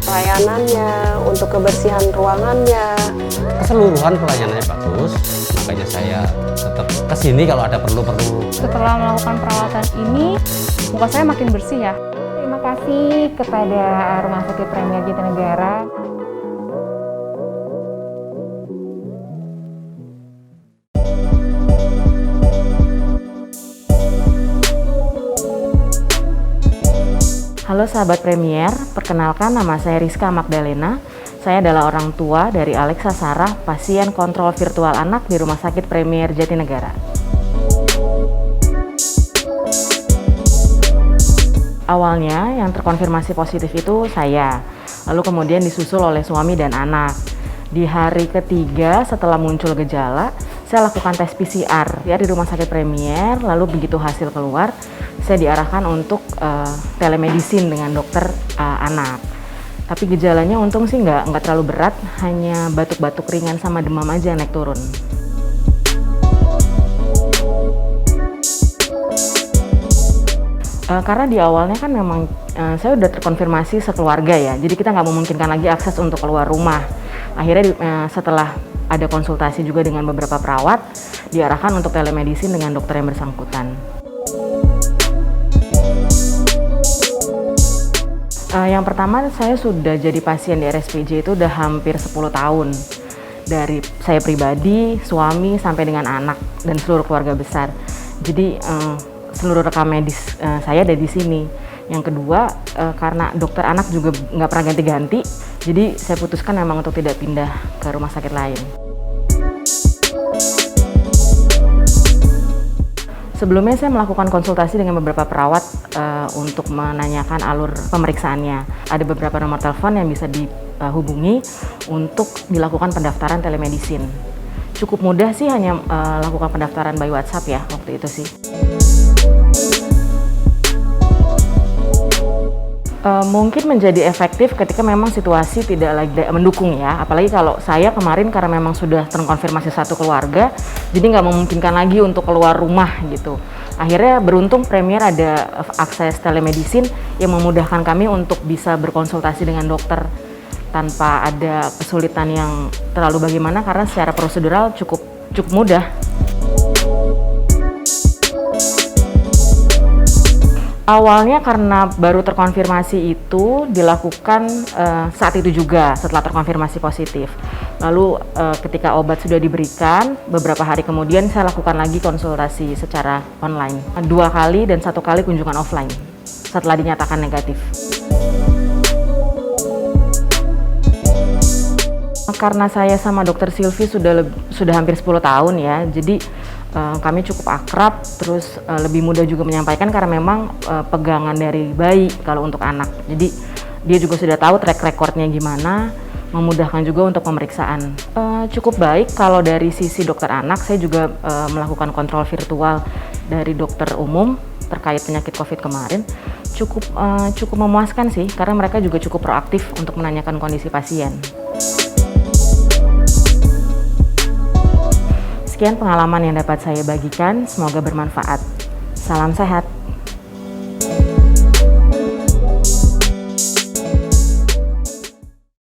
pelayanannya, untuk kebersihan ruangannya. Keseluruhan pelayanannya bagus, makanya saya tetap kesini kalau ada perlu-perlu. Setelah melakukan perawatan ini, muka saya makin bersih ya. Terima kasih kepada Rumah Sakit Premier Jatinegara. Halo sahabat Premier, perkenalkan nama saya Rizka Magdalena. Saya adalah orang tua dari Alexa Sarah, pasien kontrol virtual anak di Rumah Sakit Premier Jatinegara. Awalnya yang terkonfirmasi positif itu saya, lalu kemudian disusul oleh suami dan anak. Di hari ketiga setelah muncul gejala, saya lakukan tes PCR ya di Rumah Sakit Premier, lalu begitu hasil keluar, saya diarahkan untuk telemedicine dengan dokter anak. Tapi gejalanya untung sih nggak terlalu berat, hanya batuk-batuk ringan sama demam aja naik turun. Karena di awalnya kan memang saya udah terkonfirmasi sekeluarga ya, jadi kita nggak memungkinkan lagi akses untuk keluar rumah. Akhirnya setelah ada konsultasi juga dengan beberapa perawat, diarahkan untuk telemedicine dengan dokter yang bersangkutan. Yang pertama, saya sudah jadi pasien di RSPJ itu udah hampir 10 tahun. Dari saya pribadi, suami, sampai dengan anak, dan seluruh keluarga besar. Jadi seluruh rekam medis saya ada di sini. Yang kedua, karena dokter anak juga nggak pernah ganti-ganti, jadi saya putuskan memang untuk tidak pindah ke rumah sakit lain. Sebelumnya saya melakukan konsultasi dengan beberapa perawat untuk menanyakan alur pemeriksaannya. Ada beberapa nomor telepon yang bisa dihubungi untuk dilakukan pendaftaran telemedicine. Cukup mudah sih, hanya lakukan pendaftaran by WhatsApp ya waktu itu sih. Mungkin menjadi efektif ketika memang situasi tidak lagi mendukung ya, apalagi kalau saya kemarin karena memang sudah terkonfirmasi satu keluarga, jadi nggak memungkinkan lagi untuk keluar rumah gitu. Akhirnya beruntung Premier ada akses telemedicine yang memudahkan kami untuk bisa berkonsultasi dengan dokter tanpa ada kesulitan yang terlalu bagaimana, karena secara prosedural cukup mudah. Awalnya karena baru terkonfirmasi itu dilakukan saat itu juga setelah terkonfirmasi positif. Lalu ketika obat sudah diberikan, beberapa hari kemudian saya lakukan lagi konsultasi secara online. 2 kali dan 1 kali kunjungan offline setelah dinyatakan negatif. Karena saya sama dokter Silvi sudah hampir 10 tahun ya, jadi kami cukup akrab, terus lebih mudah juga menyampaikan karena memang pegangan dari bayi kalau untuk anak. Jadi dia juga sudah tahu track recordnya gimana, memudahkan juga untuk pemeriksaan. Cukup baik kalau dari sisi dokter anak, saya juga melakukan kontrol virtual dari dokter umum terkait penyakit COVID kemarin. Cukup memuaskan sih, karena mereka juga cukup proaktif untuk menanyakan kondisi pasien. Sekian pengalaman yang dapat saya bagikan, semoga bermanfaat. Salam sehat.